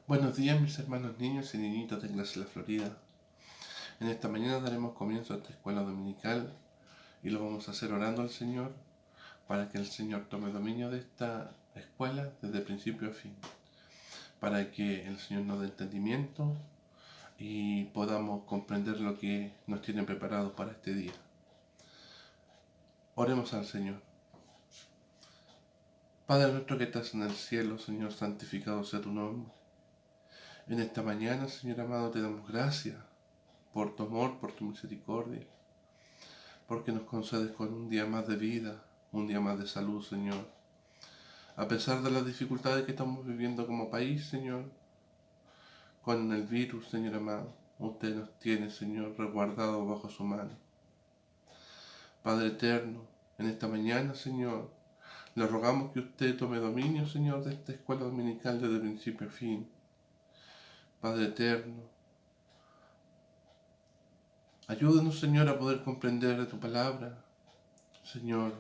Buenos días, mis hermanos niños y niñitas de Clase La Florida. En esta mañana daremos comienzo a esta escuela dominical y lo vamos a hacer orando al Señor para que el Señor tome dominio de esta escuela desde principio a fin, para que el Señor nos dé entendimiento y podamos comprender lo que nos tiene preparado para este día. Oremos al Señor. Padre nuestro que estás en el cielo, Señor, santificado sea tu nombre. En esta mañana, Señor amado, te damos gracias por tu amor, por tu misericordia, porque nos concedes con un día más de vida, un día más de salud, Señor. A pesar de las dificultades que estamos viviendo como país, Señor, con el virus, Señor amado, usted nos tiene, Señor, resguardados bajo su mano. Padre eterno, en esta mañana, Señor, le rogamos que usted tome dominio, Señor, de esta escuela dominical desde principio a fin. Padre eterno, ayúdenos, Señor, a poder comprender de tu palabra. Señor,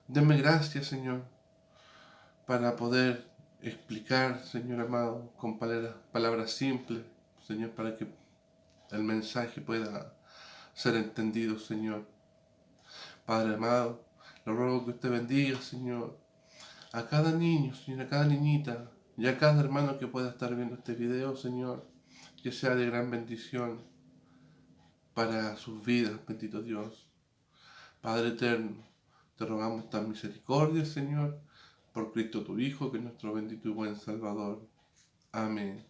denme gracias, Señor, para poder explicar, Señor amado, con palabras simples, Señor, para que el mensaje pueda ser entendido, Señor. Padre amado, le ruego que usted bendiga, Señor, a cada niño, Señor, a cada niñita y a cada hermano que pueda estar viendo este video, Señor, que sea de gran bendición para sus vidas, bendito Dios. Padre eterno, te rogamos esta misericordia, Señor, por Cristo tu Hijo, que es nuestro bendito y buen Salvador. Amén.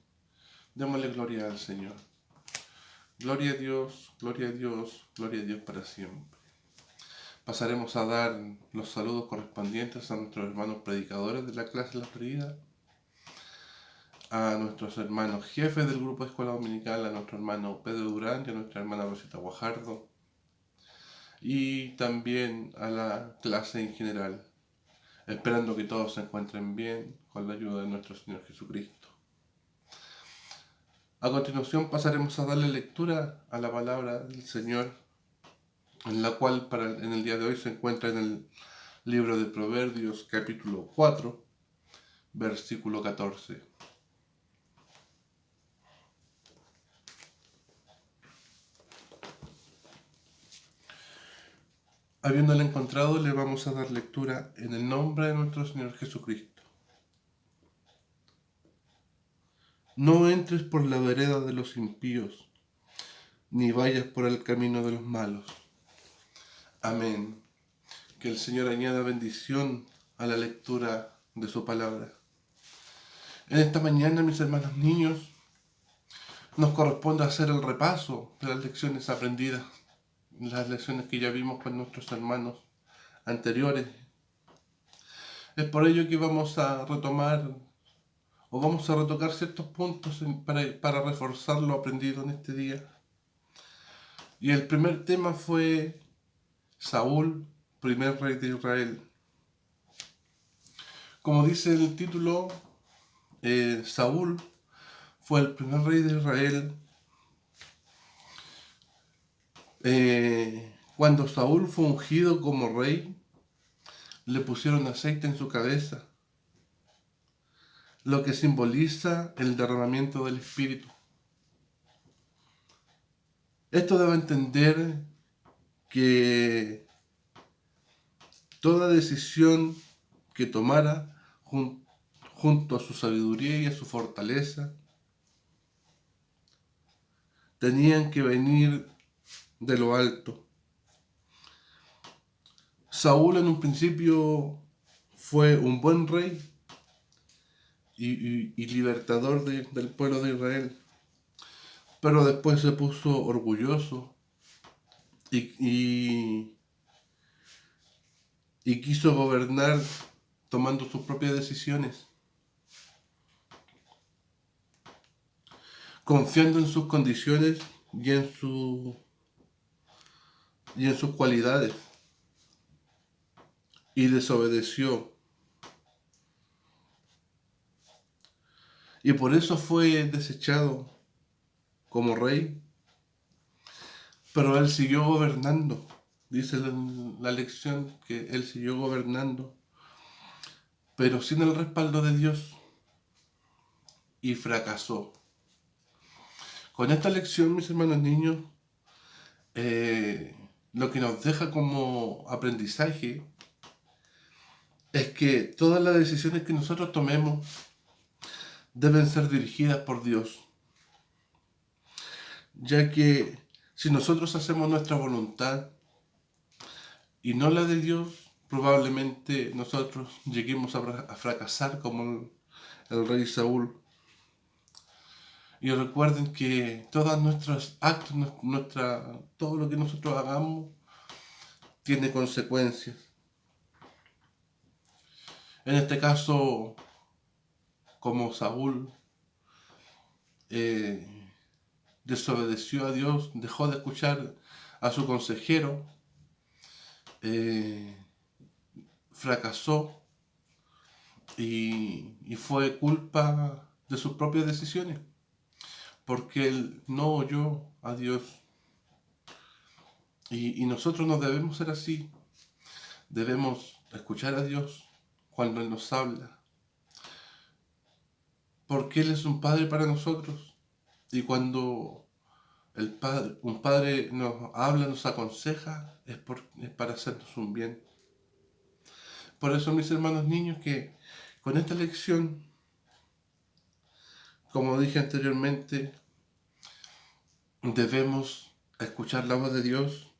Démosle gloria al Señor. Gloria a Dios, gloria a Dios, gloria a Dios para siempre. Pasaremos a dar los saludos correspondientes a nuestros hermanos predicadores de la clase La Florida, a nuestros hermanos jefes del grupo de escuela dominical, a nuestro hermano Pedro Durán y a nuestra hermana Rosita Guajardo, y también a la clase en general, esperando que todos se encuentren bien con la ayuda de nuestro Señor Jesucristo. A continuación pasaremos a darle lectura a la palabra del Señor, en la cual en el día de hoy se encuentra en el libro de Proverbios capítulo 4, versículo 14. Habiéndole encontrado, le vamos a dar lectura en el nombre de nuestro Señor Jesucristo. No entres por la vereda de los impíos, ni vayas por el camino de los malos. Amén. Que el Señor añada bendición a la lectura de su palabra. En esta mañana, mis hermanos niños, nos corresponde hacer el repaso de las lecciones aprendidas, las lecciones que ya vimos con nuestros hermanos anteriores. Es por ello que vamos a retomar o vamos a retocar ciertos puntos para reforzar lo aprendido en este día. Y el primer tema fue Saúl, primer rey de Israel. Como dice el título, Saúl fue el primer rey de Israel. Cuando Saúl fue ungido como rey, le pusieron aceite en su cabeza, lo que simboliza el derramamiento del Espíritu. Esto debe entender que toda decisión que tomara junto a su sabiduría y a su fortaleza tenían que venir de lo alto. Saúl en un principio fue un buen rey y libertador del pueblo de Israel, pero después se puso orgulloso y quiso gobernar tomando sus propias decisiones, confiando en sus condiciones y en sus cualidades, y desobedeció. Y por eso fue desechado como rey, pero él siguió gobernando. Dice la lección que él siguió gobernando, pero sin el respaldo de Dios. y fracasó. Con esta lección, mis hermanos niños, lo que nos deja como aprendizaje es que todas las decisiones que nosotros tomemos deben ser dirigidas por Dios, ya que si nosotros hacemos nuestra voluntad y no la de Dios, probablemente nosotros lleguemos a fracasar como el rey Saúl. Y recuerden que todos nuestros actos, todo lo que nosotros hagamos, tiene consecuencias. En este caso, como Saúl desobedeció a Dios, dejó de escuchar a su consejero, fracasó y fue culpa de sus propias decisiones, porque él no oyó a Dios. Y nosotros no debemos ser así. Debemos escuchar a Dios cuando Él nos habla, porque Él es un Padre para nosotros. Y cuando un Padre nos habla, nos aconseja, es para hacernos un bien. Por eso, mis hermanos niños, que con esta lección, como dije anteriormente, debemos escuchar la voz de Dios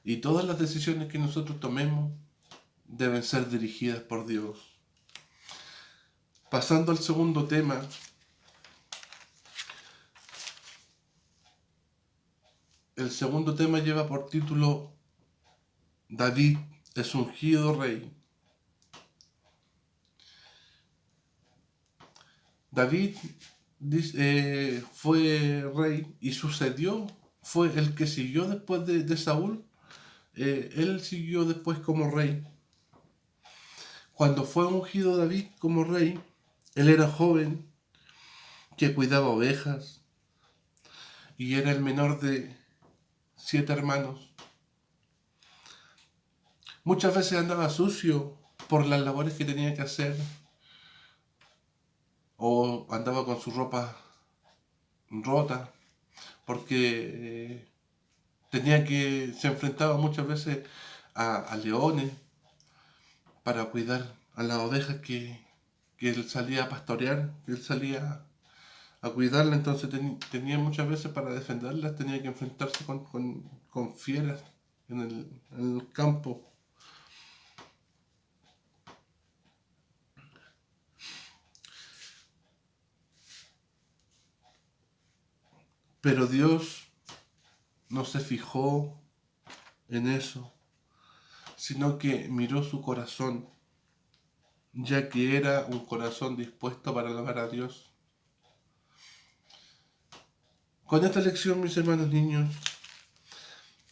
y todas las decisiones que nosotros tomemos deben ser dirigidas por Dios. Pasando al segundo tema, el segundo tema lleva por título David es ungido rey. David fue rey y sucedió, fue el que siguió después de Saúl. Él siguió después como rey. Cuando fue ungido David como rey, él era joven, que cuidaba ovejas y era el menor de 7 hermanos. Muchas veces andaba sucio por las labores que tenía que hacer, o andaba con su ropa rota porque se enfrentaba muchas veces a leones para cuidar a las ovejas que él salía a pastorear, que él salía a cuidarla. Entonces tenía muchas veces para defenderlas, tenía que enfrentarse con fieras en el campo. Pero Dios no se fijó en eso, sino que miró su corazón, ya que era un corazón dispuesto para alabar a Dios. Con esta lección, mis hermanos niños,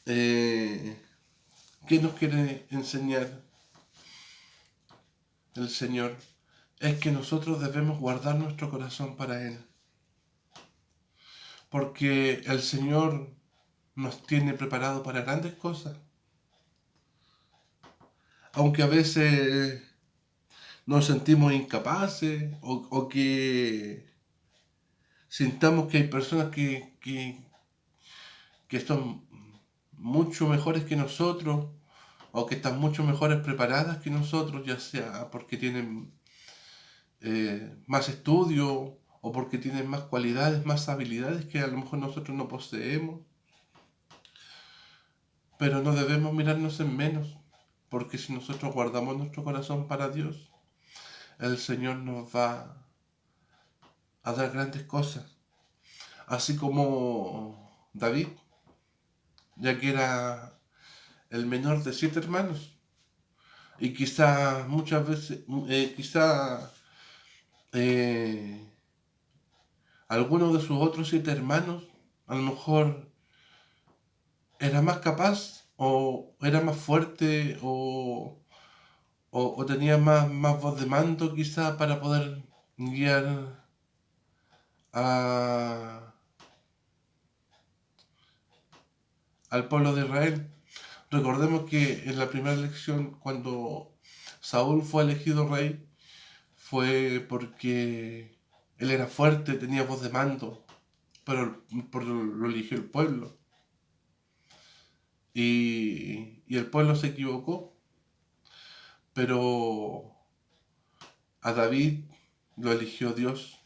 ¿qué nos quiere enseñar el Señor? Es que nosotros debemos guardar nuestro corazón para Él, porque el Señor nos tiene preparado para grandes cosas. Aunque a veces nos sentimos incapaces o que sintamos que hay personas que son mucho mejores que nosotros o que están mucho mejores preparadas que nosotros, ya sea porque tienen más estudio o porque tienen más cualidades, más habilidades que a lo mejor nosotros no poseemos. Pero no debemos mirarnos en menos, porque si nosotros guardamos nuestro corazón para Dios, el Señor nos va a dar grandes cosas. Así como David, ya que era el menor de 7 hermanos. Y quizá muchas veces, eh, alguno de sus otros 7 hermanos, a lo mejor era más capaz o era más fuerte o tenía más voz de mando quizá para poder guiar a, al pueblo de Israel. Recordemos que en la primera elección, cuando Saúl fue elegido rey, fue porque Él era fuerte, tenía voz de mando, pero lo eligió el pueblo. Y el pueblo se equivocó, pero a David lo eligió Dios.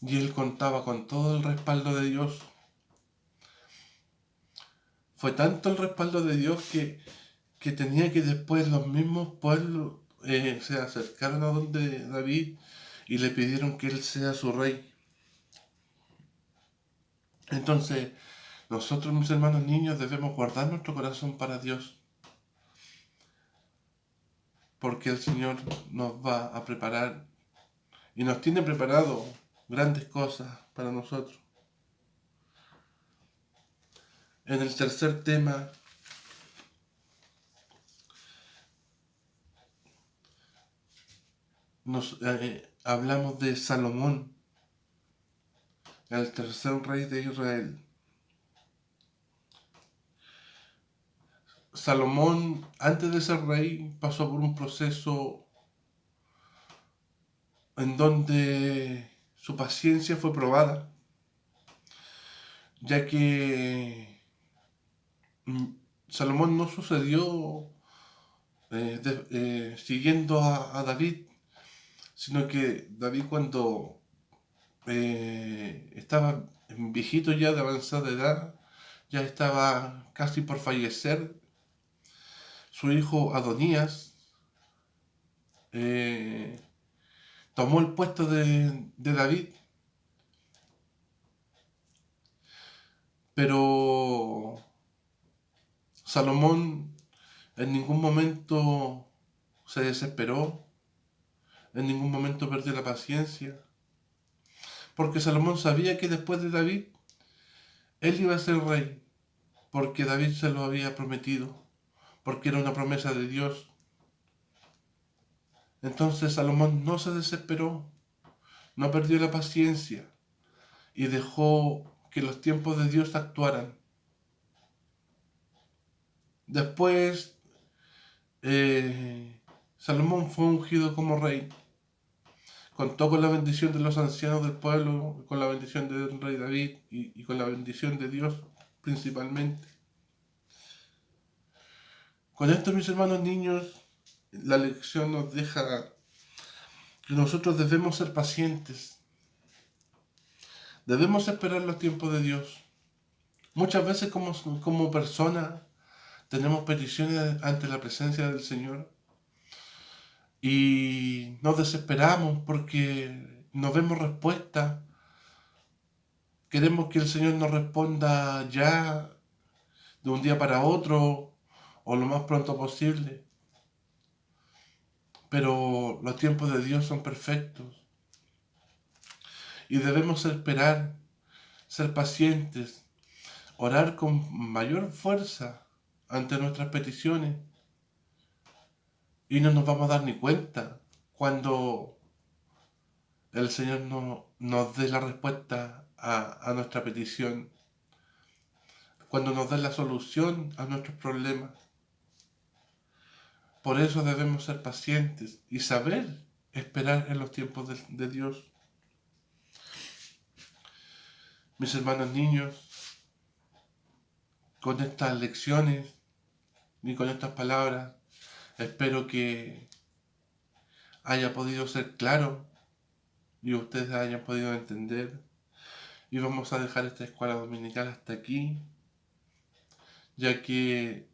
Y él contaba con todo el respaldo de Dios. Fue tanto el respaldo de Dios que tenía que después los mismos pueblos se acercaron a donde David y le pidieron que él sea su rey. Entonces, nosotros, mis hermanos niños, debemos guardar nuestro corazón para Dios, porque el Señor nos va a preparar y nos tiene preparado grandes cosas para nosotros. En el tercer tema hablamos de Salomón, el tercer rey de Israel. Salomón, antes de ser rey, pasó por un proceso en donde su paciencia fue probada, ya que Salomón no sucedió siguiendo a David, sino que David cuando estaba viejito ya de avanzada edad, ya estaba casi por fallecer, su hijo Adonías eh, tomó el puesto de David, pero Salomón en ningún momento se desesperó, en ningún momento perdió la paciencia, porque Salomón sabía que después de David, él iba a ser rey, porque David se lo había prometido, porque era una promesa de Dios. Entonces Salomón no se desesperó, no perdió la paciencia y dejó que los tiempos de Dios actuaran. Después, Salomón fue ungido como rey. Contó con la bendición de los ancianos del pueblo, con la bendición del rey David y con la bendición de Dios principalmente. Con esto, mis hermanos niños, la lección nos deja que nosotros debemos ser pacientes. Debemos esperar los tiempos de Dios. Muchas veces como personas tenemos peticiones ante la presencia del Señor y nos desesperamos porque no vemos respuesta. Queremos que el Señor nos responda ya, de un día para otro, o lo más pronto posible. Pero los tiempos de Dios son perfectos y debemos esperar, ser pacientes, orar con mayor fuerza ante nuestras peticiones y no nos vamos a dar ni cuenta cuando el Señor no nos dé la respuesta a nuestra petición, cuando nos dé la solución a nuestros problemas. Por eso debemos ser pacientes y saber esperar en los tiempos de Dios. Mis hermanos niños, con estas lecciones y con estas palabras, espero que haya podido ser claro y ustedes hayan podido entender. Y vamos a dejar esta escuela dominical hasta aquí, ya que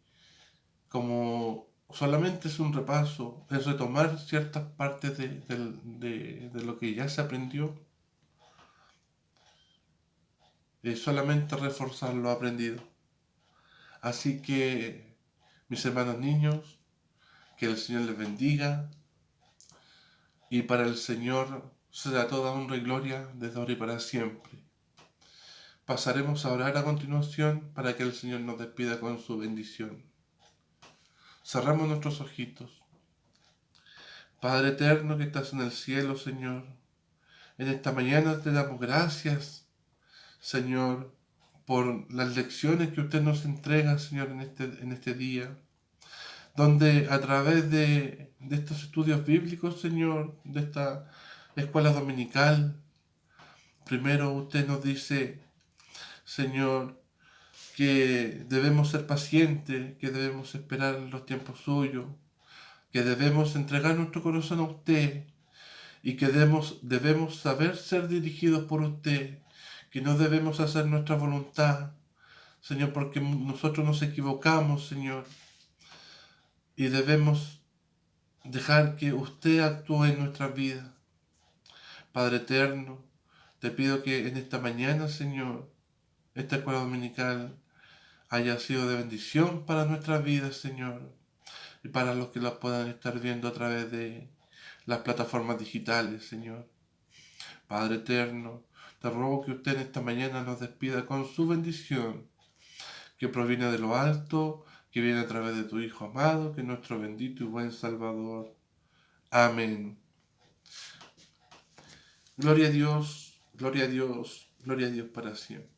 como solamente es un repaso, es retomar ciertas partes de lo que ya se aprendió, es solamente reforzar lo aprendido. Así que, mis hermanos niños, que el Señor les bendiga, y para el Señor será toda honra y gloria desde ahora y para siempre. Pasaremos a orar a continuación para que el Señor nos despida con su bendición. Cerramos nuestros ojitos. Padre eterno que estás en el cielo, Señor, en esta mañana te damos gracias, Señor, por las lecciones que usted nos entrega, Señor, en este día, donde a través de estos estudios bíblicos, Señor, de esta escuela dominical. Primero usted nos dice, Señor, que debemos ser pacientes, que debemos esperar en los tiempos suyos, que debemos entregar nuestro corazón a usted y que debemos saber ser dirigidos por usted, que no debemos hacer nuestra voluntad, Señor, porque nosotros nos equivocamos, Señor, y debemos dejar que usted actúe en nuestra vida. Padre eterno, te pido que en esta mañana, Señor, esta escuela dominical haya sido de bendición para nuestras vidas, Señor, y para los que la puedan estar viendo a través de las plataformas digitales, Señor. Padre eterno, te ruego que usted en esta mañana nos despida con su bendición, que proviene de lo alto, que viene a través de tu Hijo amado, que es nuestro bendito y buen Salvador. Amén. Gloria a Dios, gloria a Dios, gloria a Dios para siempre.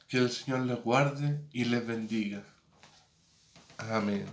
Que el Señor les guarde y les bendiga. Amén.